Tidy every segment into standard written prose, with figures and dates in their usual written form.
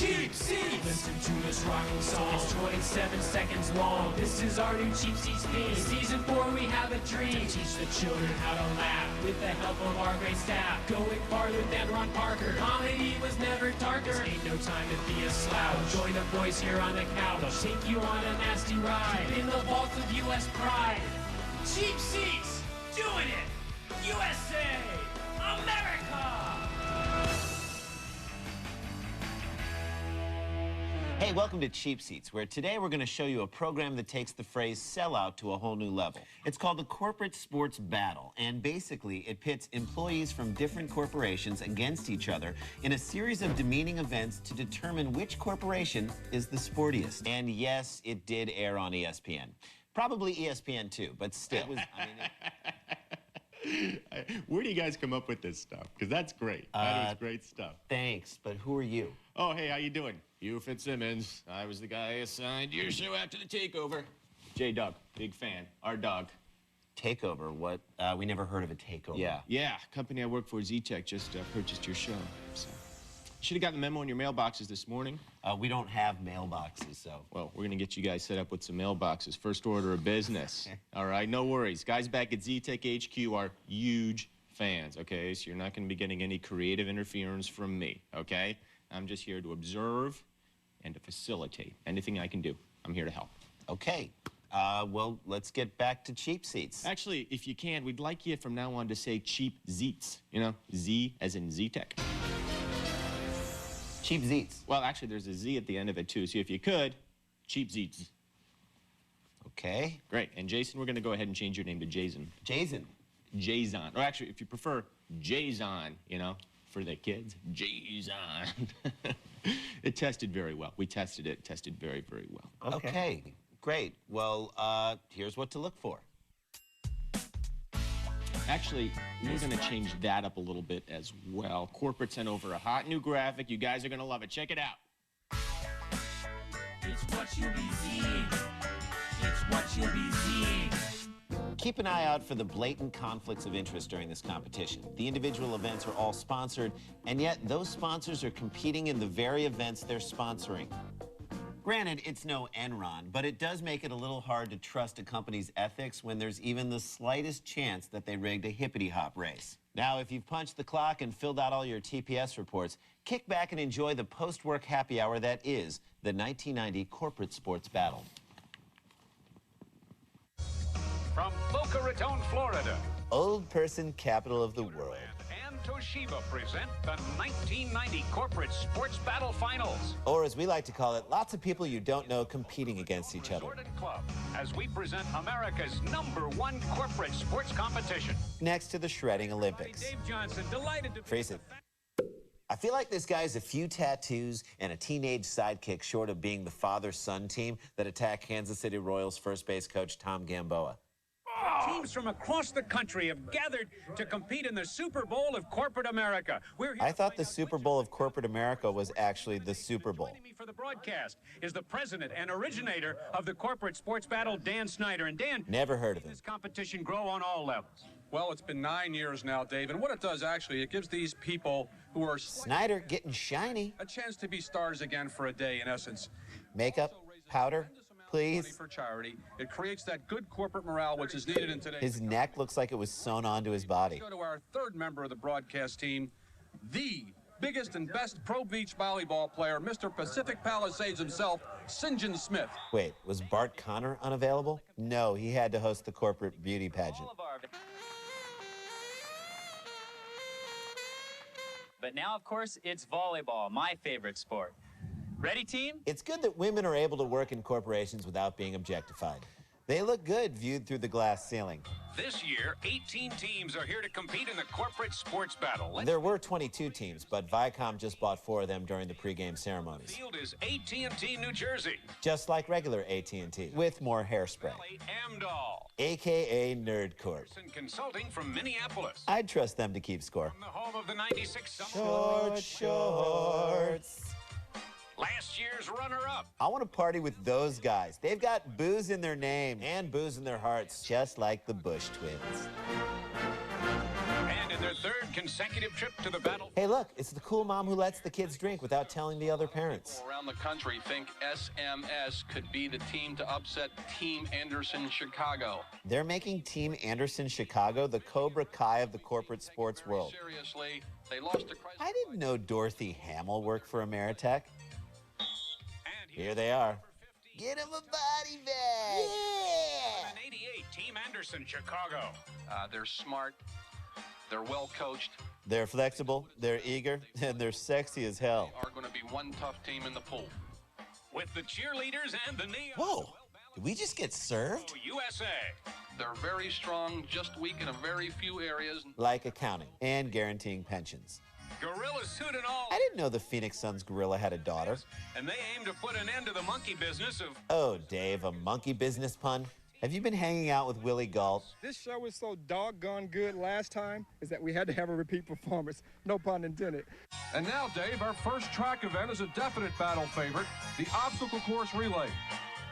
Cheap Seats! Listen to this rocking song. It's 27 seconds long. This is our new Cheap Seats theme. Season 4, we have a dream to teach the children how to laugh with the help of our great staff. Going farther than Ron Parker. Comedy was never darker. This ain't no time to be a slouch. Join the boys here on the couch. They'll take you on a nasty ride in the vaults of U.S. pride. Cheap Seats! Doing it! USA! America! Hey, welcome to Cheap Seats, where today we're going to show you a program that takes the phrase sellout to a whole new level. It's called the Corporate Sports Battle, and basically it pits employees from different corporations against each other in a series of demeaning events to determine which corporation is the sportiest. And yes, it did air on ESPN. Probably ESPN too, but still. It was, Where do you guys come up with this stuff? Because that's great. That is great stuff. Thanks, but who are you? Oh, hey, how you doing? Hugh Fitzsimmons. I was the guy assigned your show after the takeover. J-Dub, big fan. Our dog. Takeover? What? We never heard of a takeover. Yeah. Company I work for, Z-Tech, just purchased your show. So, should have gotten the memo in your mailboxes this morning. We don't have mailboxes, so. Well, we're gonna get you guys set up with some mailboxes. First order of business. All right, no worries. Guys back at Z-Tech HQ are huge fans, okay? So you're not gonna be getting any creative interference from me, okay? I'm just here to observe and to facilitate. Anything I can do, I'm here to help. Okay. Well, let's get back to Cheap Seats. Actually, if you can, we'd like you from now on to say Cheap Zeets. You know, Z as in Z-Tech. Cheap Zeets. Well, actually, there's a Z at the end of it, too. So if you could, Cheap Zeets. Okay. Great. And Jason, we're going to go ahead and change your name to Jason. Jason. Jason. Or actually, if you prefer, Jason, you know, for the kids. Jason. It tested very well. We tested it. It tested very, very well. Okay. Great. Well, here's what to look for. Actually, we're going to change that up a little bit as well. Corporate sent over a hot new graphic. You guys are going to love it. Check it out. It's what you'll be seeing. It's what you'll be seeing. Keep an eye out for the blatant conflicts of interest during this competition. The individual events are all sponsored, and yet those sponsors are competing in the very events they're sponsoring. Granted, it's no Enron, but it does make it a little hard to trust a company's ethics when there's even the slightest chance that they rigged a hippity-hop race. Now, if you've punched the clock and filled out all your TPS reports, kick back and enjoy the post-work happy hour that is the 1990 Corporate Sports Battle. From Boca Raton, Florida, Old person capital of the world. and Toshiba present the 1990 Corporate Sports Battle Finals. Or as we like to call it, lots of people you don't know competing against each other. Resorted Club, as we present America's #1 corporate sports competition. Next to the shredding Olympics. Dave Johnson, delighted to Face it. I feel like this guy's a few tattoos and a teenage sidekick short of being the father-son team that attacked Kansas City Royals first base coach Tom Gamboa. Teams from across the country have gathered to compete in the Super Bowl of corporate America. We're here I to thought find the out Super which Bowl of corporate America was actually the Super Bowl. Joining me for the broadcast is the president and originator of the Corporate Sports Battle, Dan Snyder. And Dan, Never heard of him. this competition grow on all levels. Well, it's been 9 years now, Dave, and what it does actually, it gives these people who are Snyder getting shiny. a chance to be stars again for a day, in essence. Makeup, powder, Money please. for charity. It creates that good corporate morale which is needed in today's. His neck looks like it was sewn onto his body. Go to our third member of the broadcast team, the biggest and best pro beach volleyball player, Mr. Pacific Palisades himself, St. John Smith. Wait, was Bart Connor unavailable? No, he had to host the corporate beauty pageant. But now, of course, it's volleyball, my favorite sport. Ready, team? It's good that women are able to work in corporations without being objectified. They look good viewed through the glass ceiling. This year, 18 teams are here to compete in the Corporate Sports Battle. There were 22 teams, but Viacom just bought 4 of them during the pregame ceremonies. The field is AT&T New Jersey. Just like regular AT&T, with more hairspray. Amdahl. AKA Nerd Court. And consulting from Minneapolis. I'd trust them to keep score. From the home of the 96 Suns. Short shorts. Last year's runner-up. I want to party with those guys. They've got booze in their name and booze in their hearts, just like the Bush twins. And in their third third consecutive trip to the battle. Hey, look, it's the cool mom who lets the kids drink without telling the other parents. Around the country think SMS could be the team to upset Team Anderson Chicago. They're making Team Anderson Chicago the Cobra Kai of the corporate sports world. Seriously, they lost to Chrysler. I didn't know Dorothy Hamill worked for Ameritech. Here they are. Get him a body bag! Yeah! An 88, Team Anderson Chicago. They're smart. They're well coached. They're flexible, they're eager, and they're sexy as hell. They are going to be one tough team in the pool. With the cheerleaders and the neon. Whoa, did we just get served? USA. They're very strong, just weak in a very few areas. Like accounting and guaranteeing pensions. Gorilla suit and all. I didn't know the Phoenix Suns gorilla had a daughter. And they aim to put an end to the monkey business of. Oh, Dave, a monkey business pun? Have you been hanging out with Willie Galt? This show was so doggone good last time is that we had to have a repeat performance. No pun intended. And now, Dave, our first track event is a definite battle favorite, the obstacle course relay.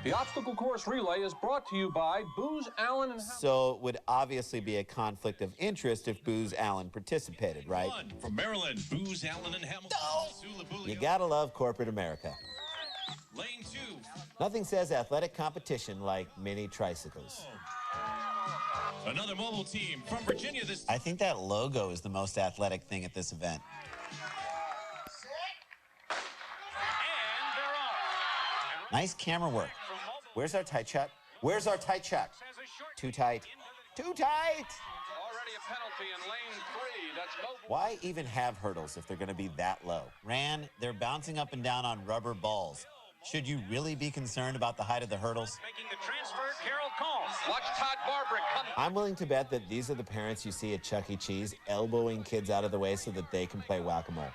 The obstacle course relay is brought to you by Booz Allen and So it would obviously be a conflict of interest if Booz Allen participated, right? From Maryland, Booz Allen and Hamilton. You gotta love corporate America. Lane 2. Nothing says athletic competition like mini tricycles. Another mobile team from Virginia this I think that logo is the most athletic thing at this event. And they're off. Nice camera work. Where's our tight shot? Where's our tight shot? Too tight. Too tight! already a penalty in lane 3. That's no. Why even have hurdles if they're going to be that low? Ran, they're bouncing up and down on rubber balls. Should you really be concerned about the height of the hurdles? Making the transfer, Carol Combs. Watch Todd Barbrick come. I'm willing to bet that these are the parents you see at Chuck E. Cheese elbowing kids out of the way so that they can play whack-a-mole. And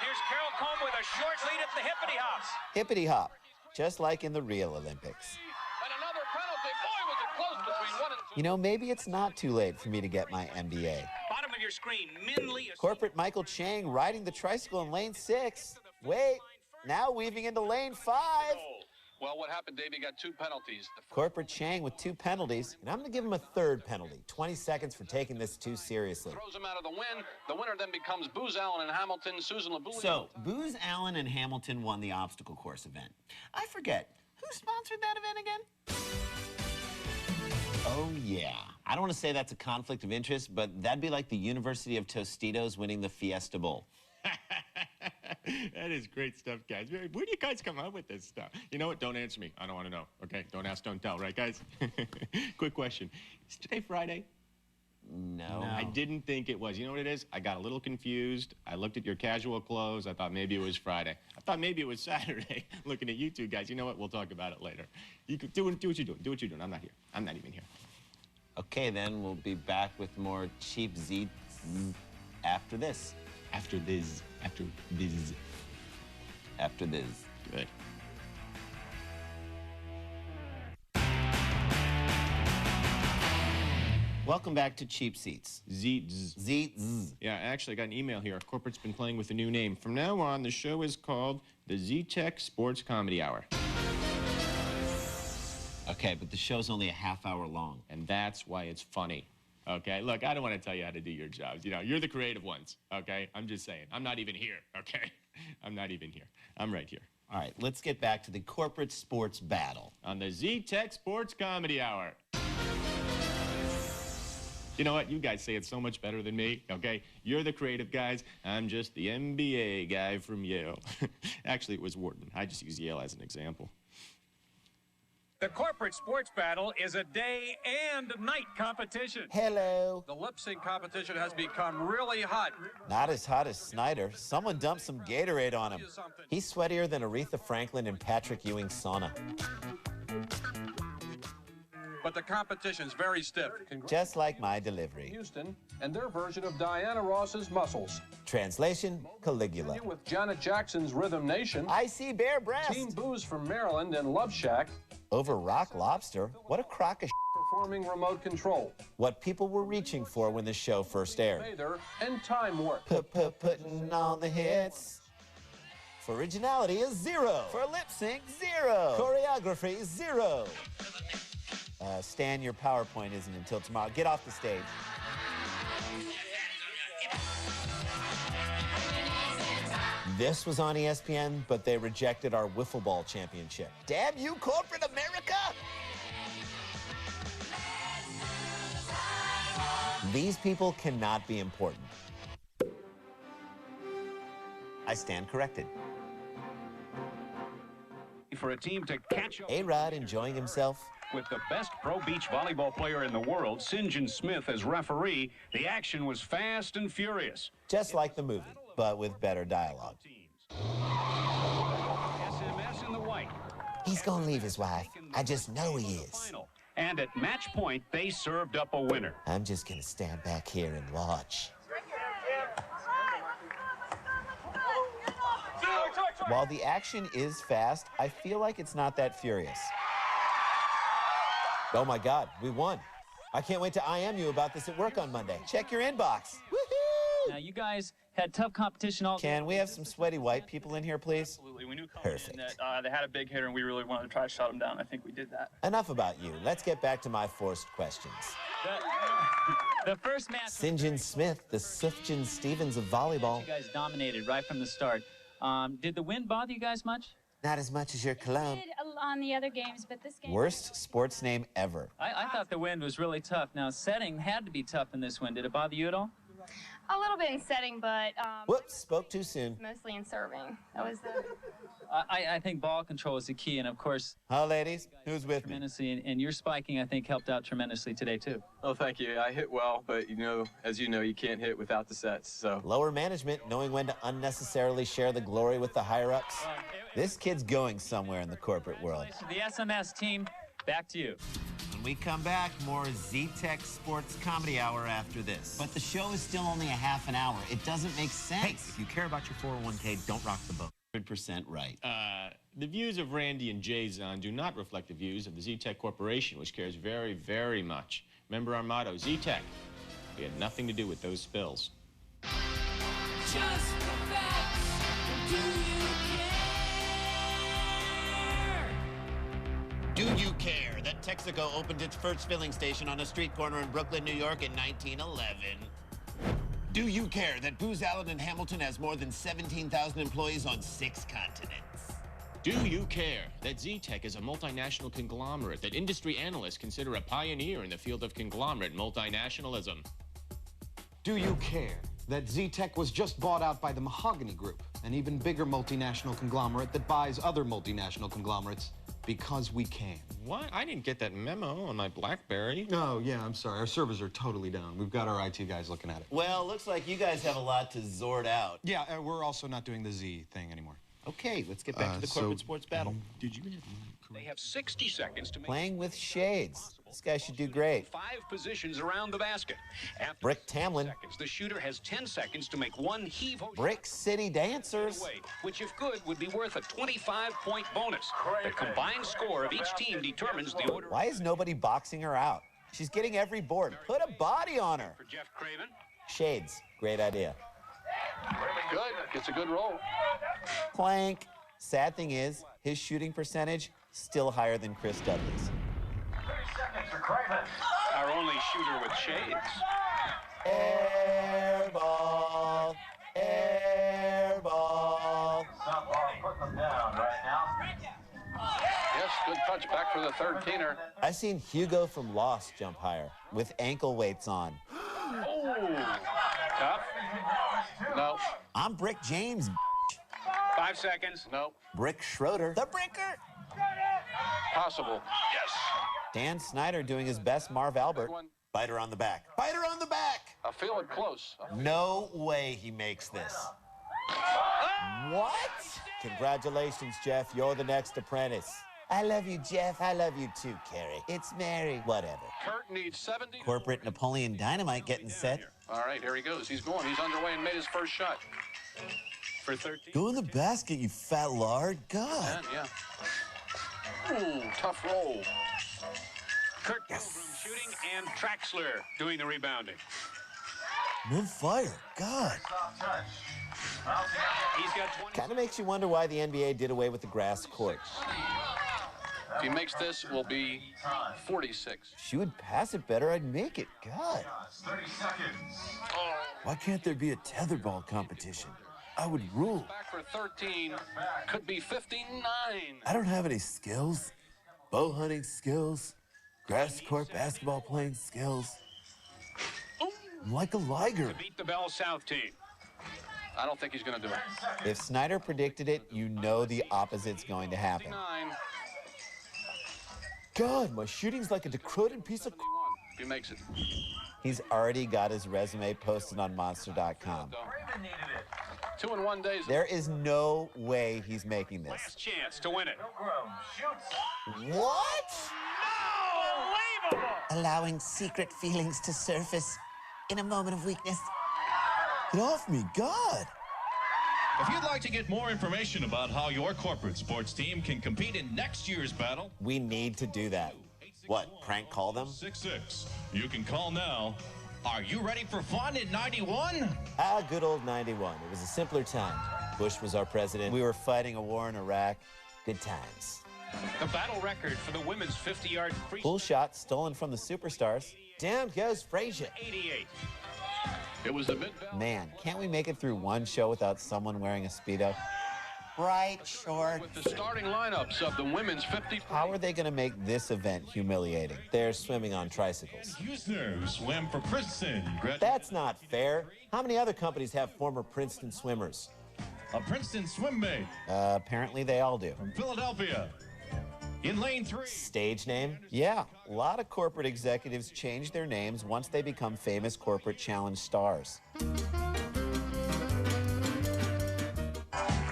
here's Carol Comb with a short lead at the hippity hops. Hippity hop, just like in the Rio Olympics. And another penalty. Boy, was it close between 1 and 2. You know, maybe it's not too late for me to get my MBA. Bottom of your screen, Minley. Corporate Michael Chang riding the tricycle in lane 6. Wait, now weaving into lane 5. Well, what happened, Dave? He got 2 penalties. Corporate Chang with 2 penalties, and I'm going to give him a 3rd penalty. 20 seconds for taking this too seriously. Throws him out of the win. The winner then becomes Booz Allen and Hamilton. Susan LeBouillier. So, Booz Allen and Hamilton won the obstacle course event. I forget, who sponsored that event again? Oh, yeah. I don't want to say that's a conflict of interest, but that'd be like the University of Tostitos winning the Fiesta Bowl. That is great stuff, guys. Where do you guys come up with this stuff? You know what? Don't answer me. I don't want to know. Okay? Don't ask, don't tell, right, guys? Quick question. Is today Friday? No. I didn't think it was. You know what it is? I got a little confused. I looked at your casual clothes. I thought maybe it was Friday. I thought maybe it was Saturday. Looking at you two guys. You know what? We'll talk about it later. You can do what you're doing. Do what you're doing. I'm not here. I'm not even here. Okay, then we'll be back with more cheap Z after this. After this. After this. After this. Good. Welcome back to Cheap Seats. Zeets. Zeets. Yeah, actually, I got an email here. Our corporate's been playing with a new name. From now on, the show is called the Z-Tech Sports Comedy Hour. Okay, but the show's only a half hour long. And that's why it's funny. Okay? Look, I don't want to tell you how to do your jobs. You know, you're the creative ones. Okay? I'm just saying. I'm not even here. Okay? I'm not even here. I'm right here. All right, let's get back to the corporate sports battle. On the Z-Tech Sports Comedy Hour. You know what? You guys say it so much better than me, okay? You're the creative guys. I'm just the MBA guy from Yale. Actually, it was Wharton. I just use Yale as an example. The corporate sports battle is a day and night competition. Hello. The lip sync competition has become really hot. Not as hot as Snyder. Someone dumped some Gatorade on him. He's sweatier than Aretha Franklin and Patrick Ewing's sauna. But the competition's very stiff. Just like my delivery. Houston and their version of Diana Ross's Muscles. Translation, Caligula. With Janet Jackson's Rhythm Nation. I see bare breast. Team Booze from Maryland and Love Shack. Over Rock Lobster? What a crock of Performing Remote Control. What people were reaching for when the show first aired. Bather and Time Warp. Putting on the hits. For originality is 0. For lip sync, 0. Choreography, 0. Stan, your PowerPoint isn't until tomorrow. Get off the stage. This was on ESPN, but they rejected our wiffle ball championship. Damn you, corporate America! These people cannot be important. I stand corrected. For a team to catch up A-Rod enjoying himself. with the best pro beach volleyball player in the world, St. John Smith, as referee, the action was fast and furious. Just like the movie, but with better dialogue. SMS in the white. He's gonna leave his wife. I just know he is. And at match point, they served up a winner. I'm just gonna stand back here and watch. While the action is fast, I feel like it's not that furious. Oh my God, we won. I can't wait to IM you about this at work on Monday. Check your inbox. Woohoo! Now, you guys had tough competition all Can we have some sweaty white people in here, please? Absolutely. We knew coming Perfect. in that they had a big hitter, and we really wanted to try to shut them down. I think we did that. Enough about you. Let's get back to my forced questions. The first match. St. John Smith, the Sufjan Stevens of volleyball. You guys dominated right from the start. Did the wind bother you guys much? Not as much as your cologne. Did on the other games, but this game. Worst sports name ever. I thought the wind was really tough. Now, setting had to be tough in this wind. Did it bother you at all? A little bit in setting, but Whoops, spoke too soon. mostly in serving. That was the. I think ball control is the key, and of course, Huh, ladies? Who's with me? tremendously, and your spiking, I think, helped out tremendously today, too. Oh, thank you. I hit well, but as you know, you can't hit without the sets, so. Lower management knowing when to unnecessarily share the glory with the higher-ups. This kid's going somewhere in the corporate world. The SMS team, back to you. When we come back, more Z-Tech Sports Comedy Hour after this. But the show is still only a half an hour. It doesn't make sense. Hey, if you care about your 401k, don't rock the boat. 100% right. The views of Randy and Jason do not reflect the views of the Z-Tech Corporation, which cares very, very much. Remember our motto, Z-Tech. We had nothing to do with those spills. Just the facts. Do you care? Do you care that Texaco opened its first filling station on a street corner in Brooklyn, New York in 1911? Do you care that Booz Allen in Hamilton has more than 17,000 employees on 6 continents? Do you care that Z-Tech is a multinational conglomerate that industry analysts consider a pioneer in the field of conglomerate multinationalism? Do you care that Z-Tech was just bought out by the Mahogany Group, an even bigger multinational conglomerate that buys other multinational conglomerates because we can? What? I didn't get that memo on my BlackBerry. Oh, yeah, I'm sorry. Our servers are totally down. We've got our IT guys looking at it. Well, looks like you guys have a lot to sort out. Yeah, we're also not doing the Z thing anymore. Okay, let's get back to the corporate sports battle. Did you They have 60 seconds to make Playing with shades. This guy should do great. 5 positions around the basket. After Brick Tamlin. seconds, the shooter has 10 seconds to make one heave-ho Brick City Dancers. away, which, if good, would be worth a 25-point bonus. The combined score of each team determines the order. Why is nobody boxing her out? She's getting every board. Put a body on her. For Jeff Craven. Shades. Great idea. Good. Gets a good roll. Plank. Sad thing is, his shooting percentage still higher than Chris Dudley's. 30 seconds for Craven. Our only shooter with shades. Air ball. Air ball. Put them down right now. Yes, good touch back for the third teener. I've seen Hugo from Lost jump higher with ankle weights on. Oh, tough. No. I'm Brick James. 5 seconds. No. Brick Schroeder. The Bricker. Possible. Yes. Dan Snyder doing his best Marv Albert. Bite her on the back. Bite her on the back. I feel it close. No way he makes this. What? Congratulations, Jeff. You're the next apprentice. I love you, Jeff. I love you too, Carrie. It's Mary. Whatever. Kurt needs 70. Corporate Napoleon Dynamite getting set. All right, here he goes. He's going. He's underway and made his first shot. For 13. Go in the basket, you fat lard. God. Yeah. Ooh, tough roll. Kurt Pilgrim shooting and Traxler doing the rebounding. I'm on fire. God. He's got 20. Kind of makes you wonder why the NBA did away with the grass court. If he makes this, will be 46. She would pass it better. I'd make it. God. 30 seconds. Why can't there be a tetherball competition? I would rule. Back for 13, could be 59. I don't have any skills. Bow hunting skills, grass court basketball playing skills. I'm like a Liger. To beat the Bell South team. I don't think he's going to do it. If Snyder predicted it, you know the opposite's going to happen. 59. God, my shooting's like a decrepit piece of... If he makes it. He's already got his resume posted on Monster.com. 2 in 1 days. There is no way he's making this. Last chance to win it. What? Unbelievable! Allowing secret feelings to surface in a moment of weakness. Get off me, God! If you'd like to get more information about how your corporate sports team can compete in next year's battle, We need to do that. What, prank call them? 66. You can call now. Are you ready for fun in 91? Ah, good old 91. It was a simpler time. Bush was our president. We were fighting a war in Iraq. Good times. The battle record for the women's 50-yard free Cool shot stolen from the superstars. Down goes Frazier. 88. It was a bit. Man, can't we make it through one show without someone wearing a Speedo? Bright, short. With the starting lineups of the women's 50. How are they going to make this event humiliating? They're swimming on tricycles. Husner swam for Princeton. That's not fair. How many other companies have former Princeton swimmers? A Princeton swim mate Apparently they all do. from Philadelphia. In lane 3. Stage name? Yeah, a lot of corporate executives change their names once they become famous corporate challenge stars.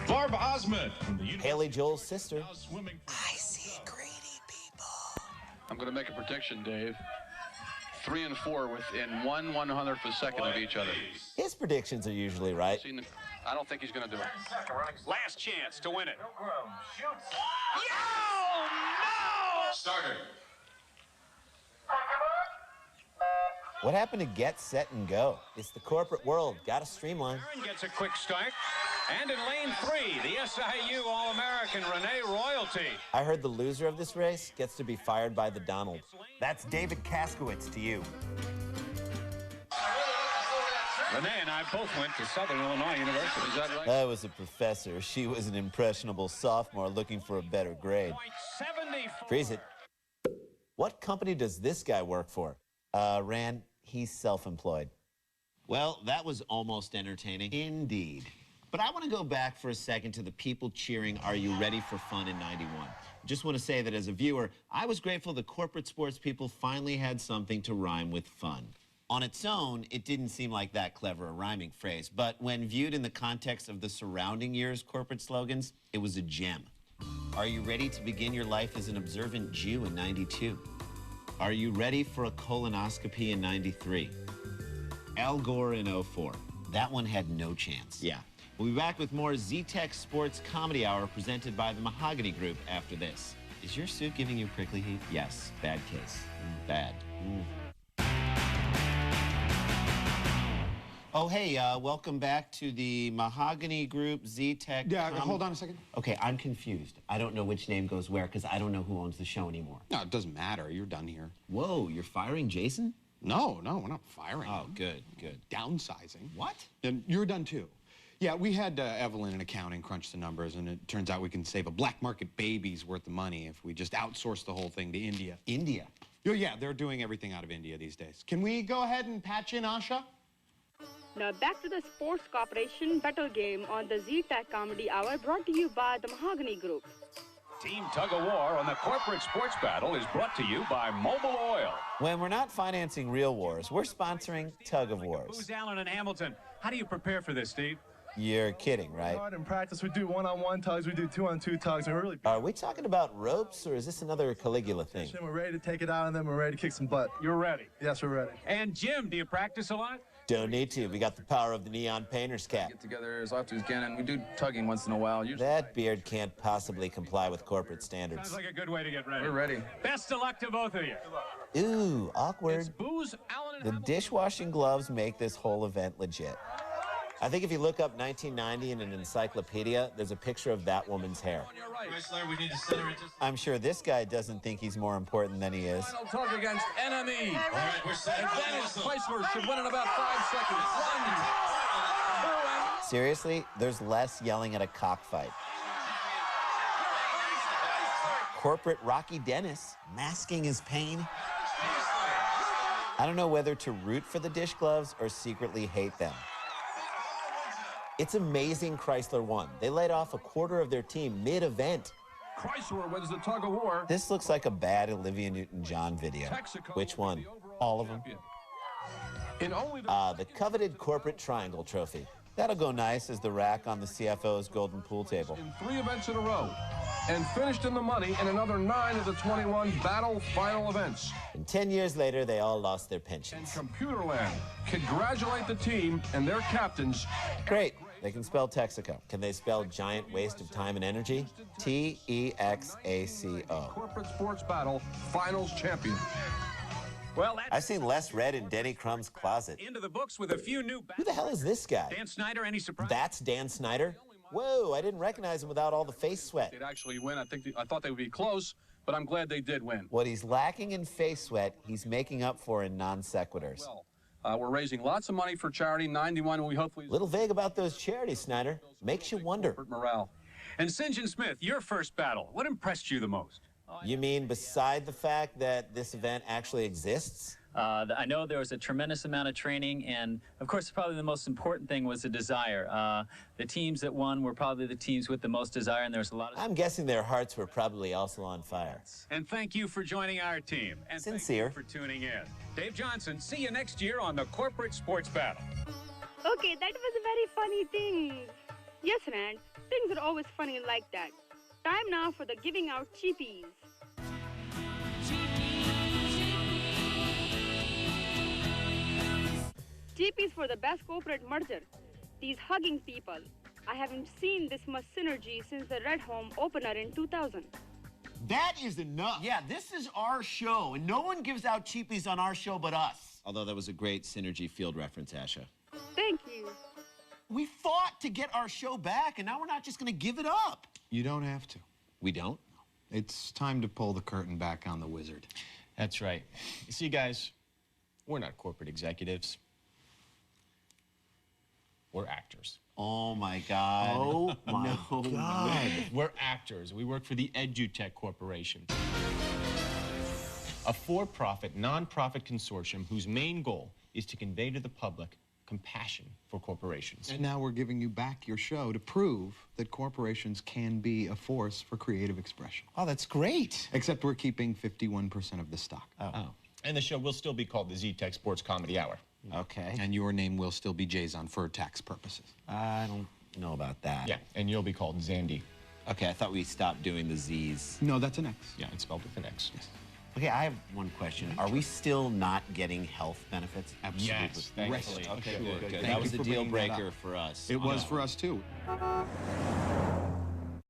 Barb Osment from the University Haley Joel's sister. swimming. I see greedy people. I'm going to make a prediction, Dave. 3 and 4 within 1/100th of a second of each other. His predictions are usually right. I don't think he's going to do it. Last chance to win it. Starter. What happened to get, set, and go? It's the corporate world. Gotta streamline. Aaron gets a quick start. And in lane 3, the SIU All-American Renee Royalty. I heard the loser of this race gets to be fired by the Donald. That's David Kaskowitz to you. Renee and I both went to Southern Illinois University. Is that right? I was a professor. She was an impressionable sophomore looking for a better grade. 74. Freeze it. What company does this guy work for? Rand, he's self-employed. Well, that was almost entertaining. Indeed. But I want to go back for a second to the people cheering, "Are you ready for fun" in 91. Just want to say that as a viewer, I was grateful the corporate sports people finally had something to rhyme with fun. On its own, it didn't seem like that clever a rhyming phrase, but when viewed in the context of the surrounding years' corporate slogans, it was a gem. Are you ready to begin your life as an observant Jew in 92? Are you ready for a colonoscopy in 93? Al Gore in 04. That one had no chance. Yeah. We'll be back with more Z-Tech Sports Comedy Hour presented by the Mahogany Group after this. Is your suit giving you prickly heat? Yes. Bad case. Bad. Oh, hey, welcome back to the Mahogany Group Z-Tech. Yeah, hold on a second. Okay, I'm confused. I don't know which name goes where because I don't know who owns the show anymore. No, it doesn't matter. You're done here. Whoa, you're firing Jason? No, we're not firing Oh, him. good, good. Downsizing. What? And you're done too. Yeah, we had Evelyn in accounting crunch the numbers, and it turns out we can save a black market baby's worth of money if we just outsource the whole thing to India. India? Oh, yeah, they're doing everything out of India these days. Can we go ahead and patch in Asha? Now back to the Sports Corporation Battle Game on the Z-Tech Comedy Hour, brought to you by the Mahogany Group. Team Tug of War on the Corporate Sports Battle is brought to you by Mobil Oil. When we're not financing real wars, we're sponsoring Tug of Wars. Booz Allen and Hamilton. How do you prepare for this, Steve? You're kidding, right? In practice, we do one-on-one tugs, we do two-on-two tugs, and we're really... Are we talking about ropes, or is this another Caligula thing? We're ready to take it out on them, we're ready to kick some butt. You're ready? Yes, we're ready. And Jim, do you practice a lot? Don't need to. We got the power of the neon painter's cap. Get together as often as we can, and we do tugging once in a while. Usually. That beard can't possibly comply with corporate standards. Sounds like a good way to get ready. We're ready. Best of luck to both of you. Ooh, awkward. It's Booz Allen and The Hamilton. dishwashing gloves make this whole event legit. I think if you look up 1990 in an encyclopedia, there's a picture of that woman's hair. We need to center it. I'm sure this guy doesn't think he's more important than he is. Final tug against enemy. All right, we're set. Advantage Chrysler should win in about 5 seconds. 1, 2, and Seriously, there's less yelling at a cockfight. Corporate Rocky Dennis masking his pain. I don't know whether to root for the dish gloves or secretly hate them. It's amazing Chrysler won. They laid off a quarter of their team mid-event. Chrysler wins the tug of war. This looks like a bad Olivia Newton-John video. Texaco Which one? All of them? The coveted corporate triangle trophy. That'll go nice as the rack on the CFO's golden pool table. In 3 events in a row, and finished in the money in another 9 of the 21 battle final events. And 10 years later, they all lost their pensions. And Computerland, congratulate the team and their captains. Great. They can spell Texaco. Can they spell giant waste of time and energy? T-E-X-A-C-O. Corporate Sports Battle Finals champion. Well, I've seen less red in Denny Crumb's closet. into the books with a few new... Who the hell is this guy? Dan Snyder, any surprise? That's Dan Snyder? Whoa, I didn't recognize him without all the face sweat. They'd actually win. I thought they would be close, but I'm glad they did win. What he's lacking in face sweat, he's making up for in non sequiturs. Well, we're raising lots of money for charity. 91, we hopefully... Little vague about those charities, Snyder. Makes you wonder. Morale. And St. John Smith, your first battle, what impressed you the most? You mean beside the fact that this event actually exists? I know there was a tremendous amount of training, and of course, probably the most important thing was the desire. The teams that won were probably the teams with the most desire, and there was a lot of... I'm guessing their hearts were probably also on fire. And thank you for joining our team. And Sincere. Thank you for tuning in. Dave Johnson, see you next year on the Corporate Sports Battle. Okay, that was a very funny thing. Yes, Rand. Things are always funny like that. Time now for the giving out cheapies. Cheapies for the best corporate merger. These hugging people. I haven't seen this much synergy since the Red Home opener in 2000. That is enough. Yeah, this is our show, and no one gives out cheapies on our show but us. Although that was a great Synergy Field reference, Asha. Thank you. We fought to get our show back, and now we're not just going to give it up. You don't have to. We don't? It's time to pull the curtain back on the wizard. That's right. You see, guys, we're not corporate executives. We're actors. Oh, my God. Oh, my God. We're actors. We work for the EduTech Corporation, a for-profit, non-profit consortium whose main goal is to convey to the public compassion for corporations. And now we're giving you back your show to prove that corporations can be a force for creative expression. Oh, that's great. Except we're keeping 51% of the stock. Oh. And the show will still be called the Z-Tech Sports Comedy Hour. Okay. And your name will still be Jason for tax purposes. I don't know about that. Yeah, and you'll be called Zandy. Okay, I thought we stopped doing the Z's. No, that's an X. Yeah, it's spelled with an X. Yes. Okay, I have one question. Are we still not getting health benefits? Absolutely. Yes, thankfully. Okay, Sure, good. Thank That you was for a deal bringing that breaker up. for us. It was for us, too.